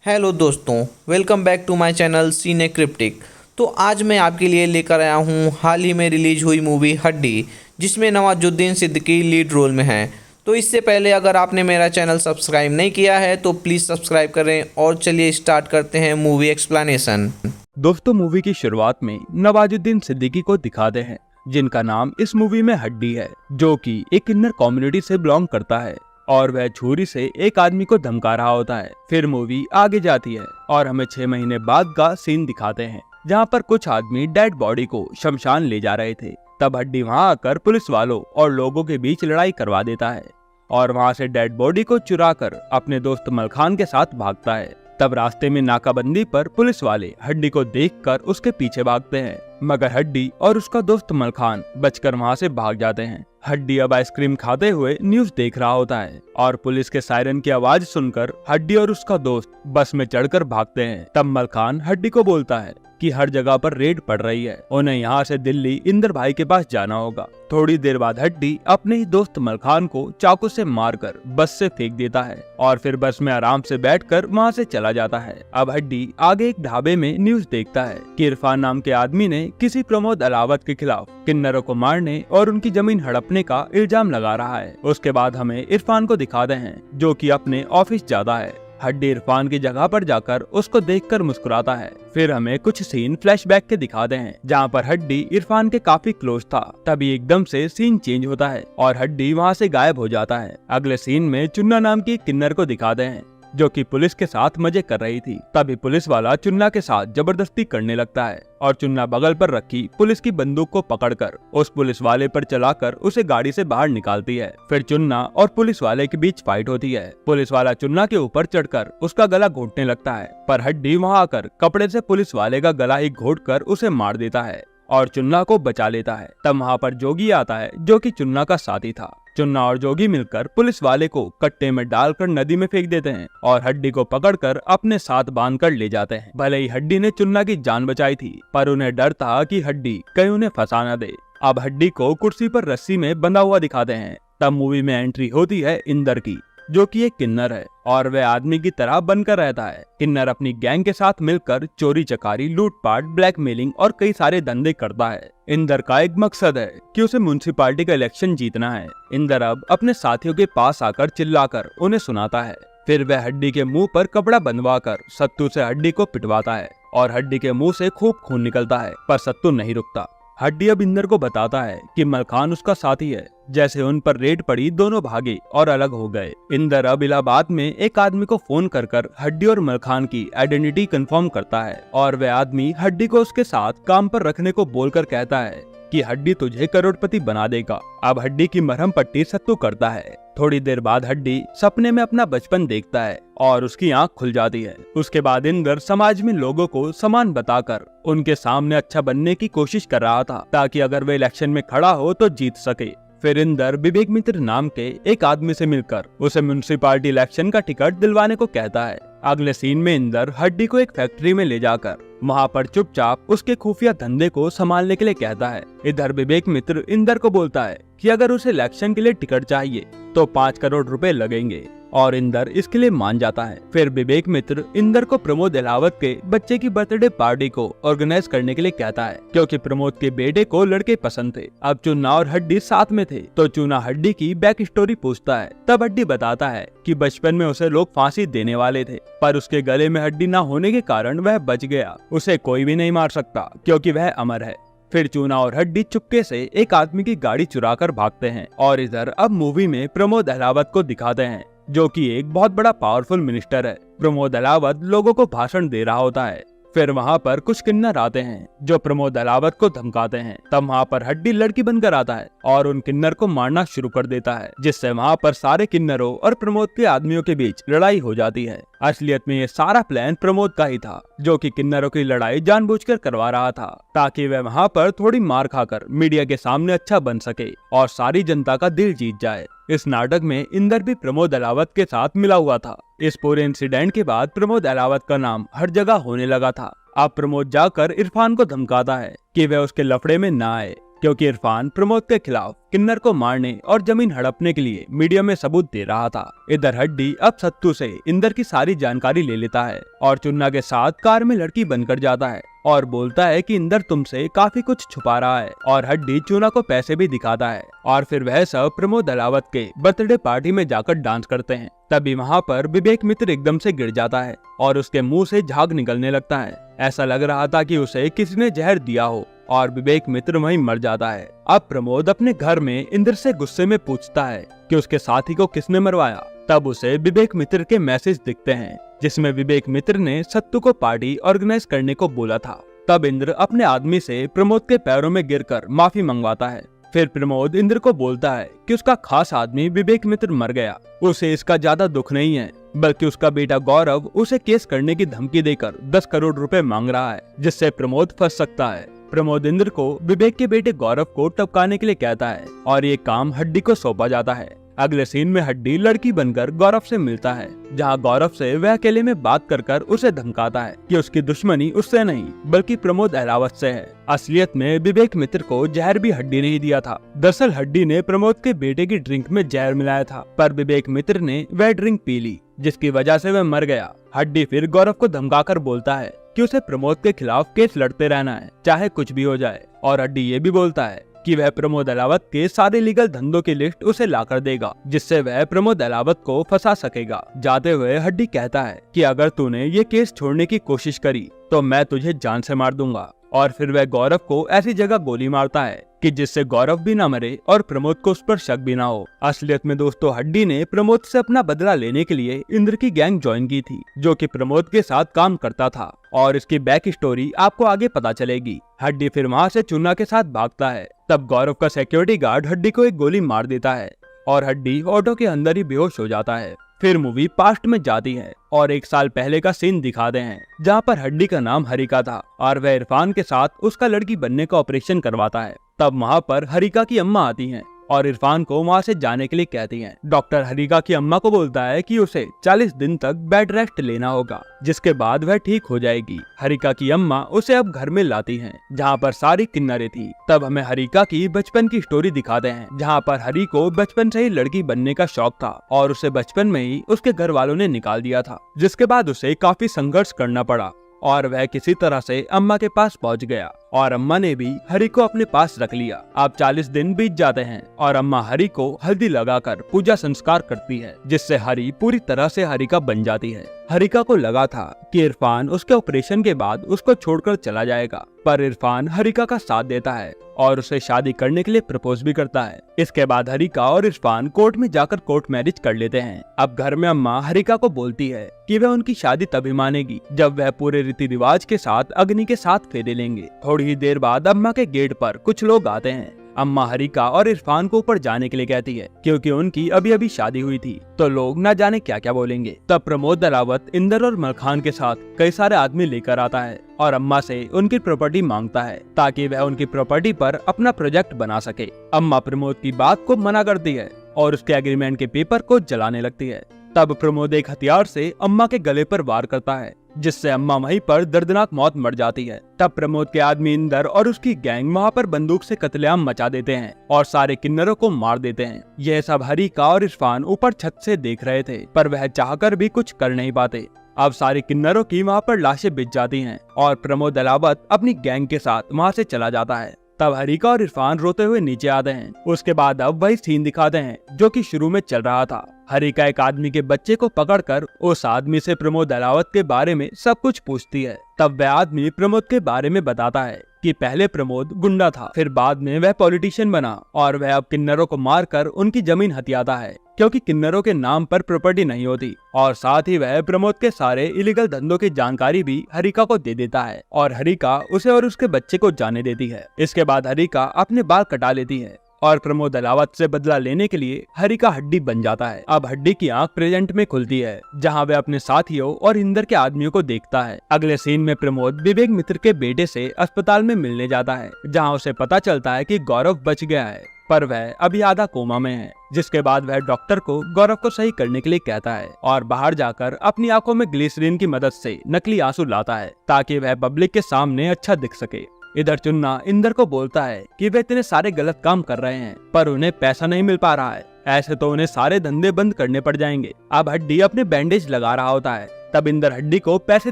Hello दोस्तों, welcome back to my channel Cine Cryptic. तो आज मैं आपके लिए लेकर आया हूँ हाल ही में रिलीज हुई मूवी हड्डी, जिसमें नवाजुद्दीन सिद्दीकी लीड रोल में है। तो इससे पहले अगर आपने मेरा चैनल सब्सक्राइब नहीं किया है तो प्लीज़ सब्सक्राइब करें और चलिए स्टार्ट करते हैं मूवी एक्सप्लेनेशन। दोस्तों, मूवी की शुरुआत में नवाजुद्दीन सिद्दीकी को दिखाते हैं, जिनका नाम इस मूवी में हड्डी है, जो कि एक किन्नर कम्युनिटी से बिलोंग करता है और वह छुरी से एक आदमी को धमका रहा होता है। फिर मूवी आगे जाती है और हमें 6 महीने बाद का सीन दिखाते हैं, जहां पर कुछ आदमी डेड बॉडी को शमशान ले जा रहे थे। तब हड्डी वहां आकर पुलिस वालों और लोगों के बीच लड़ाई करवा देता है और वहां से डेड बॉडी को चुरा कर अपने दोस्त मलखान के साथ भागता है। तब रास्ते में नाकाबंदी पर पुलिस वाले हड्डी को देखकर उसके पीछे भागते हैं, मगर हड्डी और उसका दोस्त मलखान बचकर वहां से भाग जाते हैं। हड्डी अब आइसक्रीम खाते हुए न्यूज देख रहा होता है और पुलिस के सायरन की आवाज सुनकर हड्डी और उसका दोस्त बस में चढ़कर भागते हैं। तब मलखान हड्डी को बोलता है कि हर जगह पर रेड पड़ रही है, उन्हें यहाँ से दिल्ली इंदर भाई के पास जाना होगा। थोड़ी देर बाद हड्डी अपने ही दोस्त मलखान को चाकू से मारकर बस से फेंक देता है और फिर बस में आराम से बैठकर वहाँ से चला जाता है। अब हड्डी आगे एक ढाबे में न्यूज देखता है कि इरफान नाम के आदमी ने किसी प्रमोद अलावत के खिलाफ किन्नरों को मारने और उनकी जमीन हड़पने का इल्जाम लगा रहा है। उसके बाद हमें इरफान को दिखाते हैं, जो कि अपने ऑफिस जाता है। हड्डी इरफान की जगह पर जाकर उसको देखकर मुस्कुराता है। फिर हमें कुछ सीन फ्लैशबैक के दिखाते हैं, जहाँ पर हड्डी इरफान के काफी क्लोज था। तभी एकदम से सीन चेंज होता है और हड्डी वहाँ से गायब हो जाता है। अगले सीन में चुन्ना नाम की किन्नर को दिखाते हैं, जो कि पुलिस के साथ मजे कर रही थी। तभी पुलिस वाला चुन्ना के साथ जबरदस्ती करने लगता है और चुन्ना बगल पर रखी पुलिस की बंदूक को पकड़कर उस पुलिस वाले पर चलाकर उसे गाड़ी से बाहर निकालती है। फिर चुन्ना और पुलिस वाले के बीच फाइट होती है। पुलिस वाला चुन्ना के ऊपर चढ़कर उसका गला घोटने लगता है, पर हड्डी वहाँ आकर कपड़े से पुलिस वाले का गला ही घोटकर उसे मार देता है और चुन्ना को बचा लेता है। तब वहाँ पर जोगी आता है, जो कि चुन्ना का साथी था। चुन्ना और जोगी मिलकर पुलिस वाले को कट्टे में डालकर नदी में फेंक देते हैं और हड्डी को पकड़कर अपने साथ बांधकर ले जाते हैं। भले ही हड्डी ने चुन्ना की जान बचाई थी, पर उन्हें डर था कि हड्डी कहीं उन्हें फंसा न दे। अब हड्डी को कुर्सी पर रस्सी में बंधा हुआ दिखाते हैं। तब मूवी में एंट्री होती है इंदर की, जो कि एक किन्नर है और वह आदमी की तरह बनकर रहता है। किन्नर अपनी गैंग के साथ मिलकर चोरी चकारी, लूटपाट, ब्लैकमेलिंग और कई सारे धंधे करता है। इंदर का एक मकसद है कि उसे म्युनिसिपैलिटी का इलेक्शन जीतना है। इंदर अब अपने साथियों के पास आकर चिल्लाकर उन्हें सुनाता है। फिर वह हड्डी के मुंह पर कपड़ा बंधवाकर सत्तू से हड्डी को पिटवाता है और हड्डी के मुंह से खूब खून निकलता है, पर सत्तू नहीं रुकता। हड्डी अब इंदर को बताता है कि मलखान उसका साथी है। जैसे उन पर रेड पड़ी, दोनों भागे और अलग हो गए। इंदर अब इलाहाबाद में एक आदमी को फोन कर हड्डी और मलखान की आइडेंटिटी कंफर्म करता है और वह आदमी हड्डी को उसके साथ काम पर रखने को बोलकर कहता है कि हड्डी तुझे करोड़पति बना देगा। अब हड्डी की मरहम पट्टी सत्तू करता है। थोड़ी देर बाद हड्डी सपने में अपना बचपन देखता है और उसकी आंख खुल जाती है। उसके बाद इंदर समाज में लोगों को समान बताकर उनके सामने अच्छा बनने की कोशिश कर रहा था, ताकि अगर वे इलेक्शन में खड़ा हो तो जीत सके। फिर इंदर विवेक मित्र नाम के एक आदमी से मिलकर उसे म्युनिसिपैलिटी इलेक्शन का टिकट दिलवाने को कहता है। अगले सीन में इंदर हड्डी को एक फैक्ट्री में ले जाकर वहाँ पर चुपचाप उसके खुफिया धंधे को संभालने के लिए कहता है। इधर विवेक मित्र इंदर को बोलता है कि अगर उसे इलेक्शन के लिए टिकट चाहिए तो 5 करोड़ रुपए लगेंगे और इंदर इसके लिए मान जाता है। फिर विवेक मित्र इंदर को प्रमोद अलावत के बच्चे की बर्थडे पार्टी को ऑर्गेनाइज करने के लिए कहता है, क्योंकि प्रमोद के बेटे को लड़के पसंद थे। अब चुन्ना और हड्डी साथ में थे, तो चुन्ना हड्डी की बैक स्टोरी पूछता है। तब हड्डी बताता है कि बचपन में उसे लोग फांसी देने वाले थे, पर उसके गले में हड्डी न होने के कारण वह बच गया। उसे कोई भी नहीं मार सकता, क्योंकि वह अमर है। फिर चूना और हड्डी चुपके से एक आदमी की गाड़ी चुराकर भागते हैं और इधर अब मूवी में प्रमोद अलावत को दिखाते हैं, जो कि एक बहुत बड़ा पावरफुल मिनिस्टर है। प्रमोद अलावत लोगों को भाषण दे रहा होता है। फिर वहाँ पर कुछ किन्नर आते हैं जो प्रमोद अलावत को धमकाते हैं। तब वहाँ पर हड्डी लड़की बनकर आता है और उन किन्नर को मारना शुरू कर देता है, जिससे वहाँ पर सारे किन्नरों और प्रमोद के आदमियों के बीच लड़ाई हो जाती है। असलियत में ये सारा प्लान प्रमोद का ही था, जो कि किन्नरों की लड़ाई जानबूझकर करवा रहा था, ताकि वह वहाँ पर थोड़ी मार खाकर मीडिया के सामने अच्छा बन सके और सारी जनता का दिल जीत जाए। इस नाटक में इंदर भी प्रमोद अलावत के साथ मिला हुआ था। इस पूरे इंसिडेंट के बाद प्रमोद अलावत का नाम हर जगह होने लगा था। अब प्रमोद जाकर इरफान को धमकाता है कि वह उसके लफड़े में ना आए। क्योंकि इरफान प्रमोद के खिलाफ किन्नर को मारने और जमीन हड़पने के लिए मीडिया में सबूत दे रहा था। इधर हड्डी अब सत्तू से इंदर की सारी जानकारी ले लेता है और चुन्ना के साथ कार में लड़की बनकर जाता है और बोलता है कि इंदर तुमसे काफी कुछ छुपा रहा है, और हड्डी चुना को पैसे भी दिखाता है और फिर वह सब प्रमोद अलावत के बर्थडे पार्टी में जाकर डांस करते हैं। तभी वहाँ पर विवेक मित्र एकदम से गिर जाता है और उसके मुंह से झाग निकलने लगता है। ऐसा लग रहा था कि उसे किसी ने जहर दिया हो और विवेक मित्र वहीं मर जाता है। अब प्रमोद अपने घर में इंदर से गुस्से में पूछता है कि उसके साथी को किसने मरवाया। तब उसे विवेक मित्र के मैसेज दिखते हैं जिसमें विवेक मित्र ने सत्तू को पार्टी ऑर्गेनाइज करने को बोला था। तब इंद्र अपने आदमी से प्रमोद के पैरों में गिरकर माफी मंगवाता है। फिर प्रमोद इंद्र को बोलता है कि उसका खास आदमी विवेक मित्र मर गया, उसे इसका ज्यादा दुख नहीं है, बल्कि उसका बेटा गौरव उसे केस करने की धमकी देकर 10 करोड़ रुपए मांग रहा है, जिससे प्रमोद फंस सकता है। प्रमोद इंद्र को विवेक के बेटे गौरव को टपकाने के लिए कहता है और ये काम हड्डी को सौंपा जाता है। अगले सीन में हड्डी लड़की बनकर गौरव से मिलता है, जहां गौरव से वह अकेले में बात कर उसे धमकाता है कि उसकी दुश्मनी उससे नहीं बल्कि प्रमोद अहलावत से है। असलियत में विवेक मित्र को जहर भी हड्डी ने ही दिया था। दरअसल हड्डी ने प्रमोद के बेटे की ड्रिंक में जहर मिलाया था, पर विवेक मित्र ने वह ड्रिंक पी ली, जिसकी वजह से वह मर गया। हड्डी फिर गौरव को धमकाकर बोलता है कि उसे प्रमोद के खिलाफ केस लड़ते रहना है, चाहे कुछ भी हो जाए, और हड्डी ये भी बोलता है कि वह प्रमोद अलावत के सारे लीगल धंधों की लिस्ट उसे लाकर देगा, जिससे वह प्रमोद अलावत को फंसा सकेगा। जाते हुए हड्डी कहता है कि अगर तूने ये केस छोड़ने की कोशिश करी तो मैं तुझे जान से मार दूंगा, और फिर वह गौरव को ऐसी जगह गोली मारता है कि जिससे गौरव भी ना मरे और प्रमोद को उस पर शक भी ना हो। असलियत में दोस्तों हड्डी ने प्रमोद से अपना बदला लेने के लिए इंद्र की गैंग ज्वाइन की थी, जो कि प्रमोद के साथ काम करता था, और इसकी बैक स्टोरी आपको आगे पता चलेगी। हड्डी फिर वहाँ से चुन्ना के साथ भागता है। तब गौरव का सिक्योरिटी गार्ड हड्डी को एक गोली मार देता है और हड्डी ऑटो के अंदर ही बेहोश हो जाता है। फिर मूवी पास्ट में जाती है और 1 साल पहले का सीन दिखाते हैं, जहाँ पर हड्डी का नाम हरिका था और वह इरफान के साथ उसका लड़की बनने का ऑपरेशन करवाता है। तब वहाँ पर हरिका की अम्मा आती हैं और इरफान को वहाँ से जाने के लिए कहती हैं। डॉक्टर हरिका की अम्मा को बोलता है कि उसे 40 दिन तक बेड रेस्ट लेना होगा, जिसके बाद वह ठीक हो जाएगी। हरिका की अम्मा उसे अब घर में लाती हैं, जहाँ पर सारी किन्नरें थी। तब हमें हरिका की बचपन की स्टोरी दिखाते हैं, जहाँ पर हरि को बचपन से ही लड़की बनने का शौक था और उसे बचपन में ही उसके घर वालों ने निकाल दिया था, जिसके बाद उसे काफी संघर्ष करना पड़ा और वह किसी तरह से अम्मा के पास पहुंच गया और अम्मा ने भी हरि को अपने पास रख लिया। अब 40 दिन बीत जाते हैं और अम्मा हरि को हल्दी लगाकर पूजा संस्कार करती है, जिससे हरि पूरी तरह से हरिका बन जाती है। हरिका को लगा था कि इरफान उसके ऑपरेशन के बाद उसको छोड़कर चला जाएगा, पर इरफान हरिका का साथ देता है और उसे शादी करने के लिए प्रपोज भी करता है। इसके बाद हरिका और इरफान कोर्ट में जाकर कोर्ट मैरिज कर लेते हैं। अब घर में अम्मा हरिका को बोलती है कि वह उनकी शादी तभी मानेगी जब वह पूरे रीति रिवाज के साथ अग्नि के साथ फेरे लेंगे। थोड़ी ही देर बाद अम्मा के गेट पर कुछ लोग आते हैं। अम्मा हरिका और इरफान को ऊपर जाने के लिए कहती है, क्योंकि उनकी अभी अभी शादी हुई थी, तो लोग न जाने क्या क्या बोलेंगे। तब प्रमोद अलावत इंदर और मलखान के साथ कई सारे आदमी लेकर आता है और अम्मा से उनकी प्रॉपर्टी मांगता है, ताकि वह उनकी प्रॉपर्टी पर अपना प्रोजेक्ट बना सके। अम्मा प्रमोद की बात को मना करती है और उसके एग्रीमेंट के पेपर को जलाने लगती है। तब प्रमोद एक हथियार से अम्मा के गले पर वार करता है, जिससे अम्मा वहीं पर दर्दनाक मौत मर जाती है। तब प्रमोद के आदमी इंदर और उसकी गैंग वहाँ पर बंदूक से कत्लेआम मचा देते हैं और सारे किन्नरों को मार देते हैं। यह सब हरिका और इरफान ऊपर छत से देख रहे थे, पर वह चाहकर भी कुछ कर नहीं पाते। अब सारे किन्नरों की वहाँ पर लाशें बिछ जाती हैं और प्रमोद अलावत अपनी गैंग के साथ वहाँ से चला जाता है। तब हरिका और इरफान रोते हुए नीचे आते हैं। उसके बाद अब वही सीन दिखाते हैं जो कि शुरू में चल रहा था। हरिका एक आदमी के बच्चे को पकड़कर उस आदमी से प्रमोद अलावत के बारे में सब कुछ पूछती है। तब वह आदमी प्रमोद के बारे में बताता है कि पहले प्रमोद गुंडा था, फिर बाद में वह पॉलिटिशियन बना और वह अब किन्नरों को मारकर उनकी जमीन हथियाता है, क्योंकि किन्नरों के नाम पर प्रॉपर्टी नहीं होती। और साथ ही वह प्रमोद के सारे इलीगल धंधों की जानकारी भी हरिका को दे देता है और हरिका उसे और उसके बच्चे को जाने देती है। इसके बाद हरिका अपने बाल कटा लेती है और प्रमोद अलावत से बदला लेने के लिए हरिका हड्डी बन जाता है। अब हड्डी की आंख प्रेजेंट में खुलती है, जहां वह अपने साथियों और इंदर के आदमियों को देखता है। अगले सीन में प्रमोद विवेक मित्र के बेटे से अस्पताल में मिलने जाता है, जहां उसे पता चलता है कि गौरव बच गया है, पर वह अभी आधा कोमा में है। जिसके बाद वह डॉक्टर को गौरव को सही करने के लिए कहता है और बाहर जाकर अपनी आंखों में ग्लिसरीन की मदद से नकली आंसू लाता है, ताकि वह पब्लिक के सामने अच्छा दिख सके। इधर चुन्ना इंदर को बोलता है कि वे इतने सारे गलत काम कर रहे हैं पर उन्हें पैसा नहीं मिल पा रहा है, ऐसे तो उन्हें सारे धंधे बंद करने पड़ जाएंगे। अब हड्डी अपने बैंडेज लगा रहा होता है, तब इंदर हड्डी को पैसे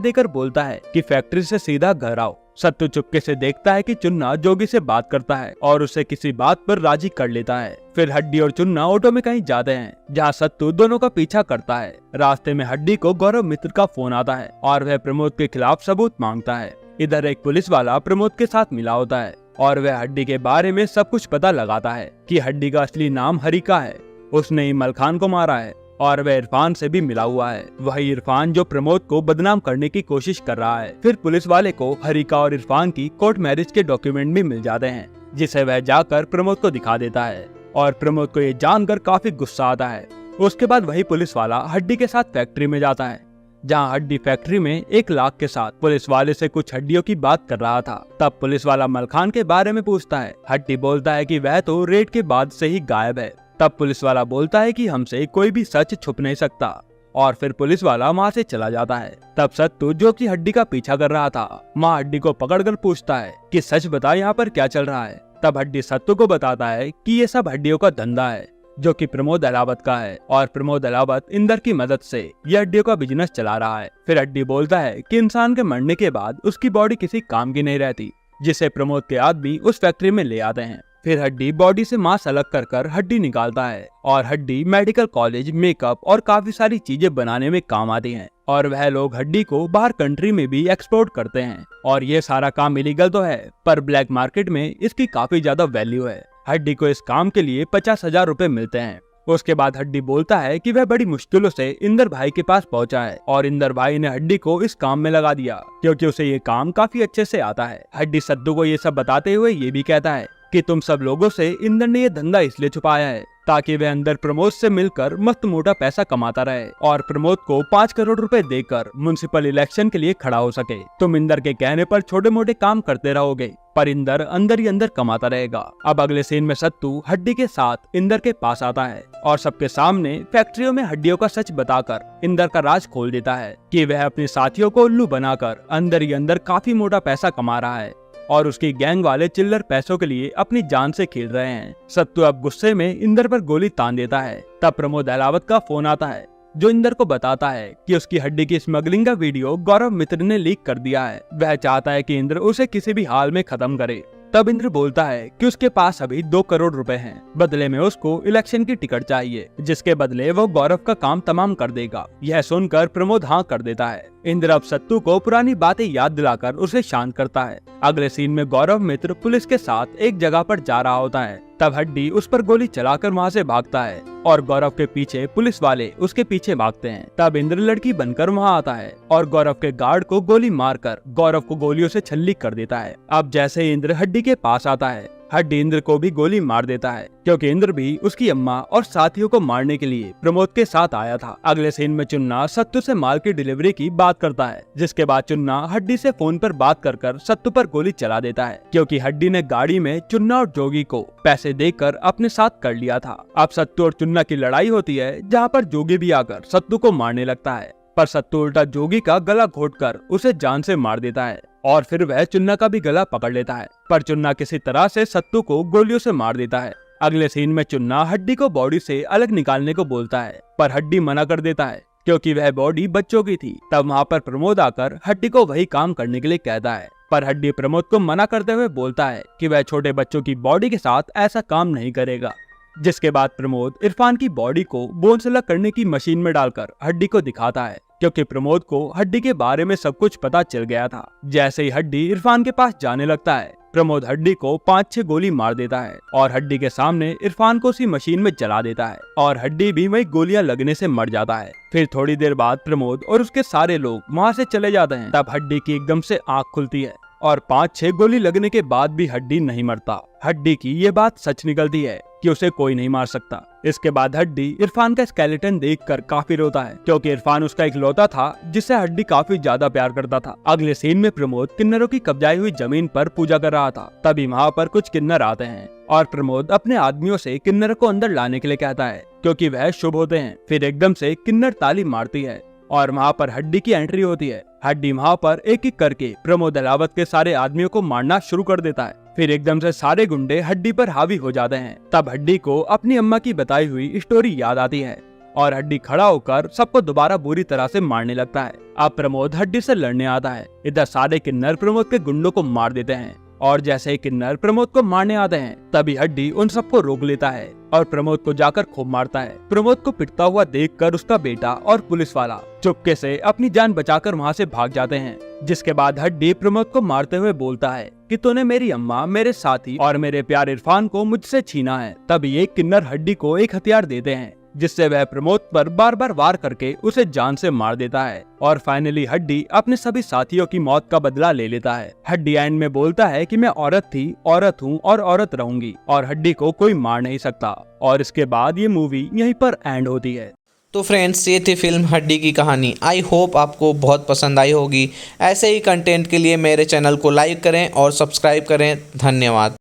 देकर बोलता है कि फैक्ट्री से सीधा घर आओ। सत्तू चुपके से देखता है कि चुन्ना जोगी से बात करता है और उसे किसी बात पर राजी कर लेता है। फिर हड्डी और चुन्ना ऑटो में कहीं जाते हैं जहाँ सत्तू दोनों का पीछा करता है। रास्ते में हड्डी को गौरव मित्र का फोन आता है और वह प्रमोद के खिलाफ सबूत मांगता है। इधर एक पुलिस वाला प्रमोद के साथ मिला होता है और वह हड्डी के बारे में सब कुछ पता लगाता है कि हड्डी का असली नाम हरिका है, उसने इमल खान को मारा है और वह इरफान से भी मिला हुआ है, वही इरफान जो प्रमोद को बदनाम करने की कोशिश कर रहा है। फिर पुलिस वाले को हरिका और इरफान की कोर्ट मैरिज के डॉक्यूमेंट भी मिल जाते हैं, जिसे वह जाकर प्रमोद को दिखा देता है और प्रमोद को ये जानकर काफी गुस्सा आता है। उसके बाद वही पुलिस वाला हड्डी के साथ फैक्ट्री में जाता है, जहां हड्डी फैक्ट्री में 1 लाख के साथ पुलिस वाले से कुछ हड्डियों की बात कर रहा था। तब पुलिस वाला मलखान के बारे में पूछता है। हड्डी बोलता है कि वह तो रेड के बाद से ही गायब है। तब पुलिस वाला बोलता है कि हमसे कोई भी सच छुप नहीं सकता और फिर पुलिस वाला वहाँ से चला जाता है। तब सत्तू जो कि हड्डी का पीछा कर रहा था, माँ हड्डी को पकड़कर पूछता है कि सच बता यहाँ पर क्या चल रहा है। तब हड्डी सत्तू को बताता है कि ये सब हड्डियों का धंधा है जो कि प्रमोद अलावत का है और प्रमोद अलावत इंदर की मदद से ये हड्डियों का बिजनेस चला रहा है। फिर हड्डी बोलता है कि इंसान के मरने के बाद उसकी बॉडी किसी काम की नहीं रहती, जिसे प्रमोद के आदमी उस फैक्ट्री में ले आते हैं। फिर हड्डी बॉडी से मांस अलग कर हड्डी निकालता है और हड्डी मेडिकल कॉलेज, मेकअप और काफी सारी चीजें बनाने में काम आती हैं और वह लोग हड्डी को बाहर कंट्री में भी एक्सपोर्ट करते हैं। और ये सारा काम इलीगल तो है पर ब्लैक मार्केट में इसकी काफी ज्यादा वैल्यू है। हड्डी को इस काम के लिए 50,000 रुपए मिलते हैं। उसके बाद हड्डी बोलता है कि वह बड़ी मुश्किलों से इंदर भाई के पास पहुंचा है और इंदर भाई ने हड्डी को इस काम में लगा दिया क्योंकि उसे ये काम काफी अच्छे से आता है। हड्डी सद्दू को ये सब बताते हुए ये भी कहता है कि तुम सब लोगों से इंदर ने ये धंधा इसलिए छुपाया है ताकि वह अंदर प्रमोद से मिलकर मस्त मोटा पैसा कमाता रहे और प्रमोद को 5 करोड़ रुपए देकर म्युनिसिपल इलेक्शन के लिए खड़ा हो सके। तुम इंदर के कहने पर छोटे मोटे काम करते रहोगे पर इंदर अंदर ही अंदर कमाता रहेगा। अब अगले सीन में सत्तू हड्डी के साथ इंदर के पास आता है और सबके सामने फैक्ट्रियों में हड्डियों का सच बताकर इंदर का राज खोल देता है कि वह अपने साथियों को उल्लू बनाकर अंदर ही अंदर काफी मोटा पैसा कमा रहा है और उसकी गैंग वाले चिल्लर पैसों के लिए अपनी जान से खेल रहे हैं। सत्तू अब गुस्से में इंदर पर गोली तान देता है। तब प्रमोद अलावत का फोन आता है जो इंदर को बताता है कि उसकी हड्डी की स्मगलिंग का वीडियो गौरव मित्र ने लीक कर दिया है। वह चाहता है कि इंद्र उसे किसी भी हाल में खत्म करे। तब इंद्र बोलता है कि उसके पास अभी 2 करोड़ रुपए हैं, बदले में उसको इलेक्शन की टिकट चाहिए जिसके बदले वो गौरव का काम तमाम कर देगा। यह सुनकर प्रमोद हाँ कर देता है। इंद्र अब सत्तू को पुरानी बातें याद दिलाकर उसे शांत करता है। अगले सीन में गौरव मित्र पुलिस के साथ एक जगह पर जा रहा होता है। तब हड्डी उस पर गोली चलाकर वहाँ से भागता है और गौरव के पीछे पुलिस वाले उसके पीछे भागते हैं। तब इंद्र लड़की बनकर वहाँ आता है और गौरव के गार्ड को गोली मारकर गौरव को गोलियों से छल्ली कर देता है। अब जैसे इंद्र हड्डी के पास आता है, हड्डी इंद्र को भी गोली मार देता है क्योंकि इंद्र भी उसकी अम्मा और साथियों को मारने के लिए प्रमोद के साथ आया था। अगले सीन में चुन्ना सत्तू से माल की डिलीवरी की बात करता है, जिसके बाद चुन्ना हड्डी से फोन पर बात कर सत्तू पर गोली चला देता है क्योंकि हड्डी ने गाड़ी में चुन्ना और जोगी को पैसे देकर अपने साथ कर लिया था। अब सत्तू और चुन्ना की लड़ाई होती है जहाँ पर जोगी भी आकर सत्तू को मारने लगता है पर सत्तू उल्टा जोगी का गला घोटकर उसे जान से मार देता है और फिर वह चुन्ना का भी गला पकड़ लेता है पर चुन्ना किसी तरह से सत्तू को गोलियों से मार देता है। अगले सीन में चुन्ना हड्डी को बॉडी से अलग निकालने को बोलता है पर हड्डी मना कर देता है क्योंकि वह बॉडी बच्चों की थी। तब वहाँ पर प्रमोद आकर हड्डी को वही काम करने के लिए कहता है पर हड्डी प्रमोद को मना करते हुए बोलता है कि वह छोटे बच्चों की बॉडी के साथ ऐसा काम नहीं करेगा। जिसके बाद प्रमोद इरफान की बॉडी को बोन से अलग करने की मशीन में डालकर हड्डी को दिखाता है क्योंकि प्रमोद को हड्डी के बारे में सब कुछ पता चल गया था। जैसे ही हड्डी इरफान के पास जाने लगता है, प्रमोद हड्डी को 5-6 गोली मार देता है और हड्डी के सामने इरफान को उसी मशीन में जला देता है और हड्डी भी वही गोलियां लगने से मर जाता है। फिर थोड़ी देर बाद प्रमोद और उसके सारे लोग वहाँ से चले जाते हैं। तब हड्डी की एकदम से आँख खुलती है और 5-6 गोली लगने के बाद भी हड्डी नहीं मरता। हड्डी की ये बात सच निकलती है कि उसे कोई नहीं मार सकता। इसके बाद हड्डी इरफान का स्केलेटन देखकर काफी रोता है क्योंकि इरफान उसका इकलौता था जिससे हड्डी काफी ज्यादा प्यार करता था। अगले सीन में प्रमोद किन्नरों की कब्जाई हुई जमीन पर पूजा कर रहा था। तभी वहाँ पर कुछ किन्नर आते हैं और प्रमोद अपने आदमियों से किन्नर को अंदर लाने के लिए कहता है क्योंकि वह शुभ होते हैं। फिर एकदम से किन्नर ताली मारती है और वहाँ पर हड्डी की एंट्री होती है। हड्डी वहाँ पर एक एक करके प्रमोद अहलावत के सारे आदमियों को मारना शुरू कर देता है। फिर एकदम से सारे गुंडे हड्डी पर हावी हो जाते हैं। तब हड्डी को अपनी अम्मा की बताई हुई स्टोरी याद आती है और हड्डी खड़ा होकर सबको दोबारा बुरी तरह से मारने लगता है। अब प्रमोद हड्डी से लड़ने आता है। इधर सारे किन्नर प्रमोद के गुंडों को मार देते हैं और जैसे ही किन्नर प्रमोद को मारने आते हैं तभी हड्डी उन सबको रोक लेता है और प्रमोद को जाकर खूब मारता है। प्रमोद को पिटता हुआ देखकर उसका बेटा और पुलिस वाला चुपके से अपनी जान बचाकर वहाँ से भाग जाते हैं। जिसके बाद हड्डी प्रमोद को मारते हुए बोलता है कि तूने मेरी अम्मा, मेरे साथी और मेरे प्यारे इरफान को मुझसे छीना है। तभी एक किन्नर हड्डी को एक हथियार देते हैं जिससे वह प्रमोद पर बार बार वार करके उसे जान से मार देता है और फाइनली हड्डी अपने सभी साथियों की मौत का बदला ले लेता है। हड्डी एंड में बोलता है कि मैं औरत थी, औरत हूँ और औरत रहूंगी और हड्डी को कोई मार नहीं सकता। और इसके बाद ये मूवी यहीं पर एंड होती है। तो फ्रेंड्स, ये थी फिल्म हड्डी की कहानी। आई होप आपको बहुत पसंद आई होगी। ऐसे ही कंटेंट के लिए मेरे चैनल को लाइक करें और सब्सक्राइब करें। धन्यवाद।